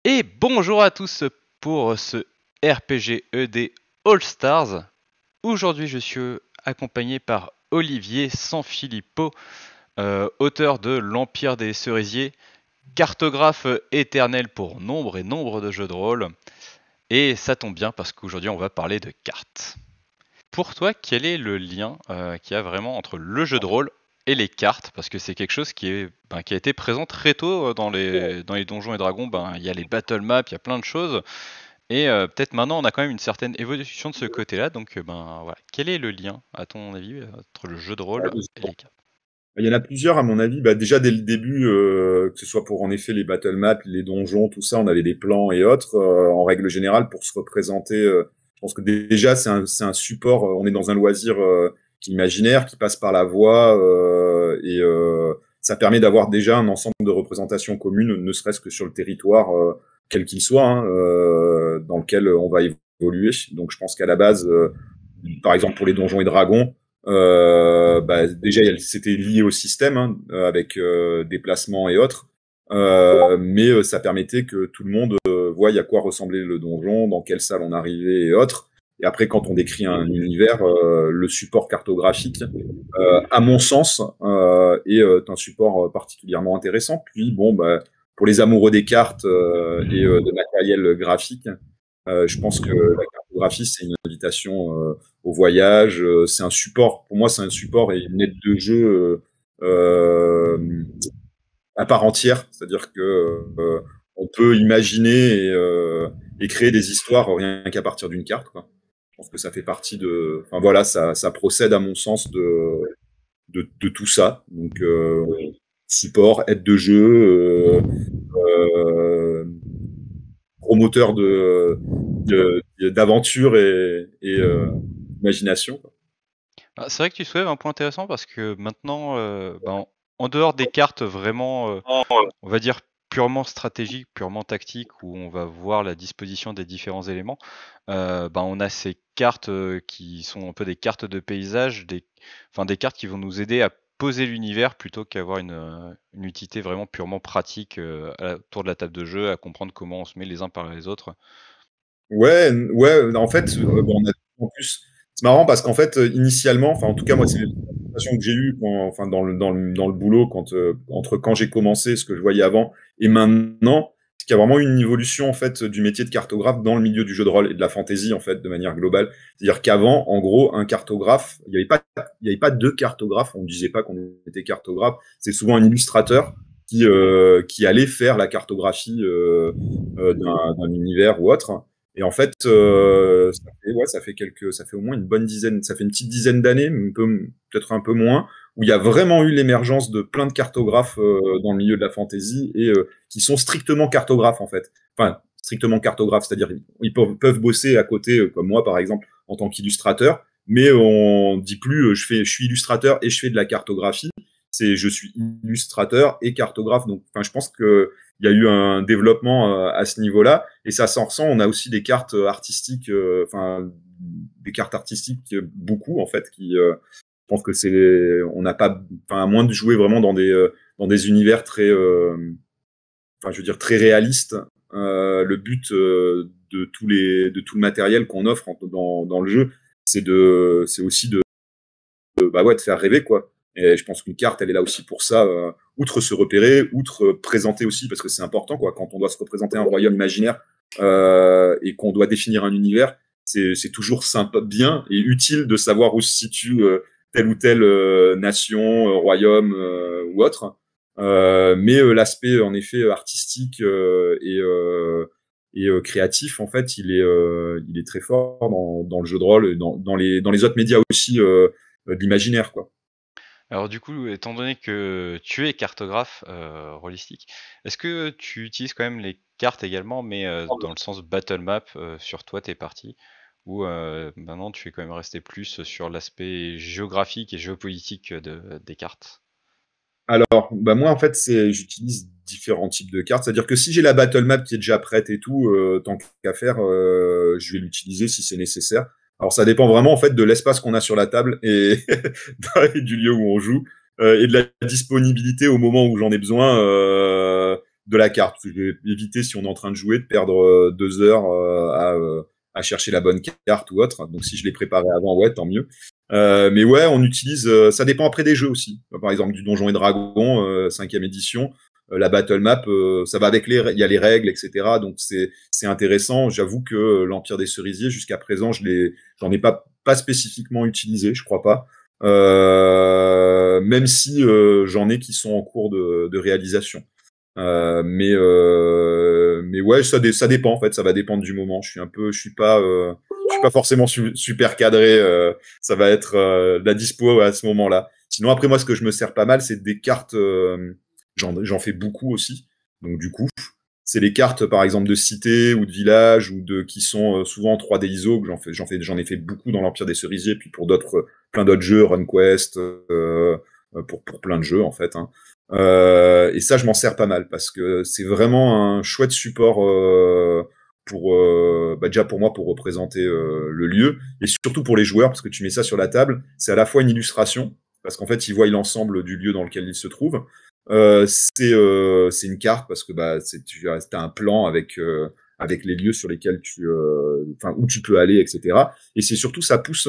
Et bonjour à tous pour ce RPG ED All Stars. Aujourd'hui, je suis accompagné par Olivier Sanfilippo, auteur de L'Empire des Cerisiers, cartographe éternel pour nombre et nombre de jeux de rôle. Et ça tombe bien parce qu'aujourd'hui, on va parler de cartes. Pour toi, quel est le lien qu'il y a vraiment entre le jeu de rôle et les cartes? Parce que c'est quelque chose qui a été présent très tôt dans les Donjons et Dragons. Il y a les battle maps, il y a plein de choses. Et peut-être maintenant, on a quand même une certaine évolution de ce côté-là. Donc, voilà. Quel est le lien, à ton avis, entre le jeu de Ouais, rôle et les cartes? il y en a plusieurs, à mon avis. Bah, déjà, dès le début, que ce soit pour, en effet, les battle maps, les donjons, tout ça, on avait des plans et autres. En règle générale, pour se représenter, je pense que déjà, c'est un support. On est dans un loisir imaginaire qui passe par la voix. Ça permet d'avoir déjà un ensemble de représentations communes, ne serait-ce que sur le territoire, quel qu'il soit, hein, dans lequel on va évoluer. Donc, je pense qu'à la base, par exemple, pour les donjons et dragons, déjà c'était lié au système, hein, avec déplacements et autres, mais ça permettait que tout le monde voie à quoi ressemblait le donjon, dans quelle salle on arrivait et autres. Et après, quand on décrit un univers, le support cartographique, à mon sens, est un support particulièrement intéressant. Puis bon, pour les amoureux des cartes et de matériel graphique, je pense que la cartographie, c'est une invitation au voyage. C'est un support, pour moi, c'est un support et une aide de jeu à part entière. C'est-à-dire que on peut imaginer et créer des histoires rien qu'à partir d'une carte, quoi. Je pense que ça fait partie de. Enfin voilà, ça procède à mon sens de tout ça. Donc support, aide de jeu, euh, promoteur d'aventure et imagination, quoi. C'est vrai que tu soulèves un point intéressant parce que maintenant, en dehors des cartes vraiment, on va dire purement stratégiques, purement tactiques, où on va voir la disposition des différents éléments, on a ces cartes qui sont un peu des cartes de paysage, des cartes qui vont nous aider à poser l'univers plutôt qu'avoir une utilité vraiment purement pratique autour de la table de jeu, à comprendre comment on se met les uns par les autres. Ouais, ouais, en fait, en plus, c'est marrant parce qu'en fait, initialement, enfin, en tout cas, moi, c'est l'impression que j'ai eue enfin, dans le boulot, entre quand j'ai commencé, ce que je voyais avant, et maintenant, c'est qu'il y a vraiment une évolution, en fait, du métier de cartographe dans le milieu du jeu de rôle et de la fantasy, en fait, de manière globale. C'est-à-dire qu'avant, en gros, un cartographe, il y avait pas deux cartographes, on ne disait pas qu'on était cartographe, c'est souvent un illustrateur qui allait faire la cartographie d'un univers ou autre. Et en fait, ça fait au moins une bonne dizaine, ça fait une petite dizaine d'années, peut-être un peu moins, où il y a vraiment eu l'émergence de plein de cartographes dans le milieu de la fantasy et qui sont strictement cartographes en fait. Enfin, strictement cartographes, c'est-à-dire ils peuvent bosser à côté, comme moi par exemple, en tant qu'illustrateur, mais on dit plus je suis illustrateur et je fais de la cartographie. C'est je suis illustrateur et cartographe. Donc, enfin, je pense que il y a eu un développement à ce niveau-là et ça s'en ressent. On a aussi des cartes artistiques, enfin des cartes artistiques beaucoup en fait qui je pense que on n'a pas, enfin à moins de jouer vraiment dans des univers très enfin je veux dire très réalistes. Le but de tout le matériel qu'on offre dans le jeu, c'est aussi de faire rêver, quoi. Et je pense qu'une carte, elle est là aussi pour ça, outre se repérer, outre présenter aussi, parce que c'est important, quoi. Quand on doit se représenter un royaume imaginaire et qu'on doit définir un univers, c'est toujours sympa, bien et utile de savoir où se situe telle ou telle nation, royaume ou autre. Mais l'aspect, en effet, artistique et créatif, en fait, il est très fort dans le jeu de rôle, et dans les autres médias aussi de l'imaginaire, quoi. Alors du coup, étant donné que tu es cartographe holistique, est-ce que tu utilises quand même les cartes également, mais dans le sens battle map sur toi, tes parties, ou maintenant tu es quand même resté plus sur l'aspect géographique et géopolitique des cartes? Alors, moi, en fait, j'utilise différents types de cartes. C'est-à-dire que si j'ai la battle map qui est déjà prête et tout, tant qu'à faire, je vais l'utiliser si c'est nécessaire. Alors, ça dépend vraiment, en fait, de l'espace qu'on a sur la table et, et du lieu où on joue, et de la disponibilité au moment où j'en ai besoin, de la carte. Je vais éviter, si on est en train de jouer, de perdre 2 heures à chercher la bonne carte ou autre. Donc si je l'ai préparé avant, ouais, tant mieux. Mais ouais, on utilise. Ça dépend après des jeux aussi. Par exemple, du Donjons et Dragons, 5e édition. La battle map, ça va avec il y a les règles, etc. Donc c'est intéressant. J'avoue que l'Empire des Cerisiers, jusqu'à présent, j'en ai pas spécifiquement utilisé, je crois pas. Même si j'en ai qui sont en cours de réalisation. Mais ouais, ça dépend en fait. Ça va dépendre du moment. Je suis pas forcément super cadré. Ça va être la dispo à ce moment-là. Sinon après moi, ce que je me sers pas mal, c'est des cartes. J'en fais beaucoup aussi. Donc du coup, c'est les cartes par exemple de cité ou de village ou qui sont souvent en 3D ISO que j'en ai fait beaucoup dans l'Empire des Cerisiers, puis pour plein d'autres jeux, RunQuest, pour plein de jeux en fait. Hein. Et ça, je m'en sers pas mal parce que c'est vraiment un chouette support déjà pour moi pour représenter le lieu et surtout pour les joueurs parce que tu mets ça sur la table, c'est à la fois une illustration parce qu'en fait ils voient l'ensemble du lieu dans lequel ils se trouvent. C'est une carte parce que tu as un plan avec les lieux sur lesquels où tu peux aller, etc. Et c'est surtout ça pousse,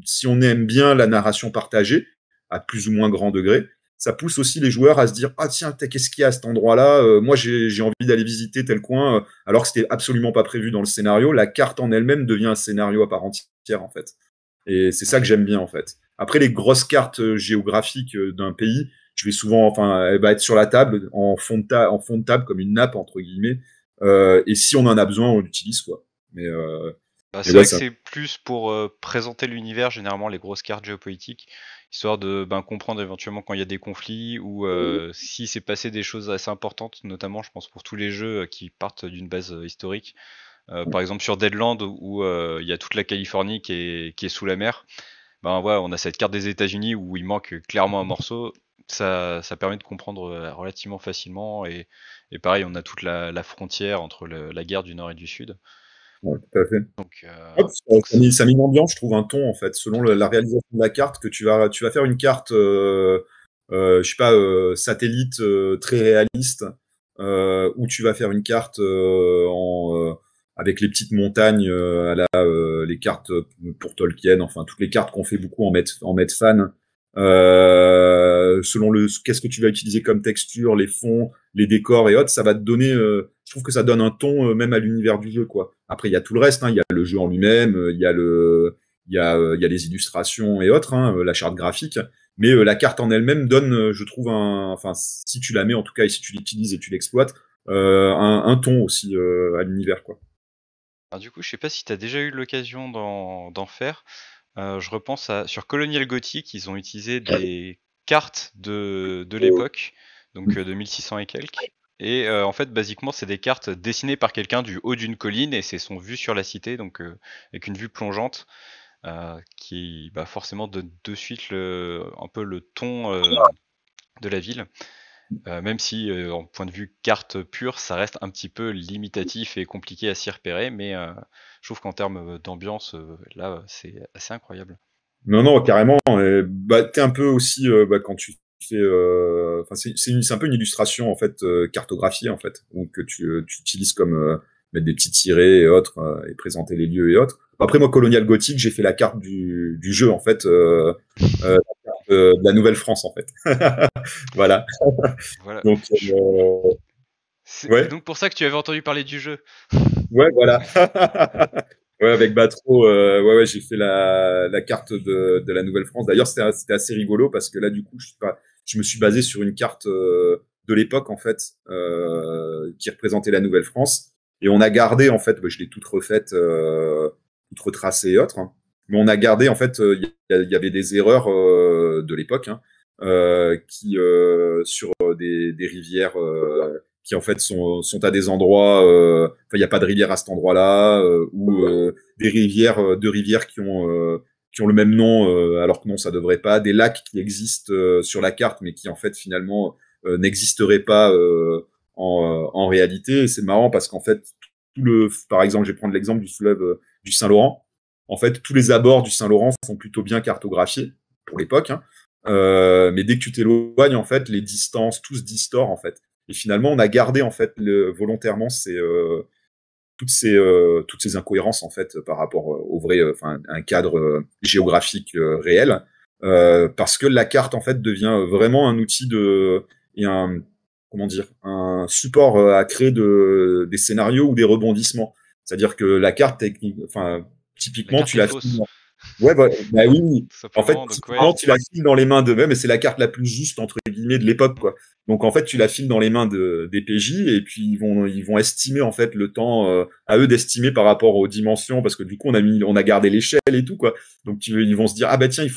si on aime bien la narration partagée à plus ou moins grand degré, ça pousse aussi les joueurs à se dire ah tiens qu'est-ce qu'il y a à cet endroit-là, moi j'ai envie d'aller visiter tel coin alors que c'était absolument pas prévu dans le scénario. La carte en elle-même devient un scénario à part entière en fait. Et c'est ça que j'aime bien en fait. Après les grosses cartes géographiques d'un pays, je vais souvent, elle va être sur la table en fond de table comme une nappe entre guillemets. Et si on en a besoin, on l'utilise quoi. Mais c'est vrai que c'est plus pour présenter l'univers, généralement les grosses cartes géopolitiques, histoire de comprendre éventuellement quand il y a des conflits ou si s'est passé des choses assez importantes, notamment je pense pour tous les jeux qui partent d'une base historique. Par exemple sur Deadland où il y a toute la Californie qui est sous la mer. On a cette carte des États-Unis où il manque clairement un morceau. Ça permet de comprendre relativement facilement et pareil, on a toute la frontière entre la guerre du Nord et du Sud. Ouais, tout à fait. Donc, ça met une ambiance, je trouve, un ton en fait, selon la réalisation de la carte, que tu vas faire une carte, je sais pas, satellite très réaliste, ou tu vas faire une carte avec les petites montagnes les cartes pour Tolkien, enfin toutes les cartes qu'on fait beaucoup en maître fan. Selon qu'est-ce que tu vas utiliser comme texture, les fonds, les décors et autres, ça va te donner. Je trouve que ça donne un ton même à l'univers du jeu, quoi. Après, il y a tout le reste. Hein, il y a le jeu en lui-même, il y a les illustrations et autres, hein, la charte graphique. Mais la carte en elle-même donne, je trouve, si tu la mets en tout cas et si tu l'utilises et tu l'exploites, un ton aussi à l'univers, quoi. Alors, du coup, je sais pas si tu as déjà eu l'occasion d'en faire. Je repense sur Colonial Gothic, ils ont utilisé des cartes de l'époque, donc de 1600 et quelques. Et en fait, basiquement, c'est des cartes dessinées par quelqu'un du haut d'une colline et c'est son vue sur la cité, donc avec une vue plongeante qui forcément donne de suite un peu le ton de la ville. Même si, en point de vue carte pure, ça reste un petit peu limitatif et compliqué à s'y repérer, mais je trouve qu'en termes d'ambiance, là, c'est assez incroyable. Non, carrément. T'es un peu aussi quand tu fais. C'est un peu une illustration en fait cartographiée en fait, donc que tu utilises comme mettre des petits tirets et autres et présenter les lieux et autres. Après moi, Colonial Gothic, j'ai fait la carte du jeu en fait, la carte de la Nouvelle-France en fait. Voilà. Voilà. Donc C'est donc pour ça que tu avais entendu parler du jeu. ouais, voilà. Ouais, avec Batro, ouais, j'ai fait la carte de la Nouvelle-France. D'ailleurs, c'était assez rigolo parce que là, du coup, je me suis basé sur une carte de l'époque en fait, qui représentait la Nouvelle-France. Et on a gardé en fait, je l'ai toute refaite, toute retracée et autres. Hein. Mais on a gardé en fait, il y avait des erreurs de l'époque hein, qui sur des rivières. Qui en fait sont à des endroits, il n'y a pas de rivière à cet endroit-là, ou des rivières, deux rivières qui ont le même nom, alors que non, ça devrait pas, des lacs qui existent sur la carte, mais qui en fait finalement n'existeraient pas en réalité. Et c'est marrant parce qu'en fait, par exemple, je vais prendre l'exemple du fleuve du Saint-Laurent. En fait, tous les abords du Saint-Laurent sont plutôt bien cartographiés pour l'époque, hein. Mais dès que tu t'éloignes, en fait, les distances, tout se distord en fait. Et finalement, on a gardé en fait volontairement toutes ces incohérences en fait par rapport au vrai, enfin un cadre géographique réel, parce que la carte en fait devient vraiment un outil et un comment dire un support à créer des scénarios ou des rebondissements. C'est-à-dire que la carte technique, enfin La typiquement carte tu est la fausse, files. Ouais, bah oui, oui. tout En fait, simplement. Donc typiquement, ouais. tu la files dans les mains d'eux-mêmes et c'est la carte la plus juste, entre guillemets, de l'époque, Mm. quoi. Donc, en fait, tu la files dans les mains des PJ et puis ils vont estimer, en fait, le temps, à eux d'estimer par rapport aux dimensions parce que du coup, on a gardé l'échelle et tout, quoi. Donc, ils vont se dire, ah bah tiens, il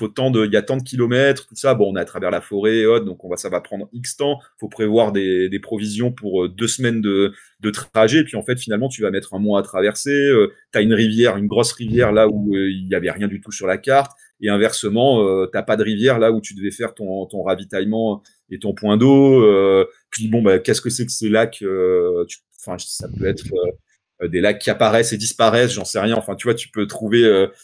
y a tant de kilomètres, tout ça. Bon, on est à travers la forêt et autres, donc ça va prendre X temps. Faut prévoir des provisions pour 2 semaines de trajet. Et puis, en fait, finalement, tu vas mettre un mois à traverser. T'as une rivière, une grosse rivière là où il y avait rien du tout sur la carte, et inversement, t'as pas de rivière là où tu devais faire ton ravitaillement et ton point d'eau. Puis bon, bah, qu'est-ce que c'est que ces lacs enfin, ça peut être des lacs qui apparaissent et disparaissent, j'en sais rien. Enfin, tu vois, tu peux trouver.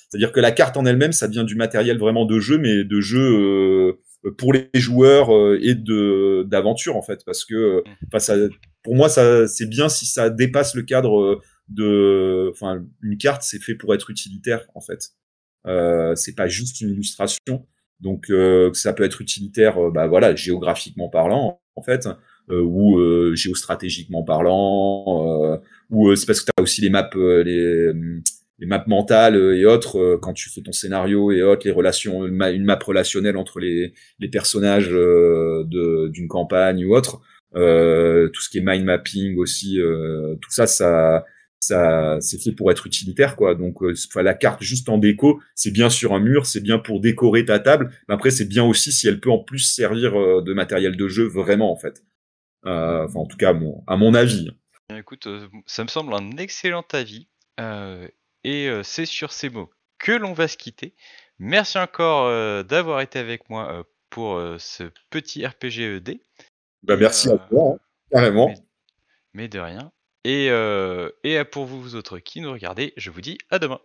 C'est-à-dire que la carte en elle-même, ça devient du matériel vraiment de jeu, mais de jeu pour les joueurs et de d'aventure en fait, parce que Mm. enfin, pour moi, ça, c'est bien si ça dépasse le cadre enfin, une carte, c'est fait pour être utilitaire en fait. C'est pas juste une illustration. Donc, ça peut être utilitaire, bah voilà, géographiquement parlant en fait, ou géostratégiquement parlant, ou c'est parce que tu as aussi les maps, les maps mentales et autres quand tu fais ton scénario et autres, les relations, une map relationnelle entre les personnages d'une campagne ou autre. Tout ce qui est mind mapping aussi, tout ça, ça c'est fait pour être utilitaire quoi. Donc enfin, la carte juste en déco, c'est bien sur un mur, c'est bien pour décorer ta table, mais après c'est bien aussi si elle peut en plus servir de matériel de jeu vraiment en fait. Enfin en tout cas à mon avis. Bien, écoute, ça me semble un excellent avis. Et c'est sur ces mots que l'on va se quitter. Merci encore d'avoir été avec moi pour ce petit RPG ED. Bah Et, merci à toi, hein, mais, carrément. mais de rien. Et pour vous autres qui nous regardez, je vous dis à demain.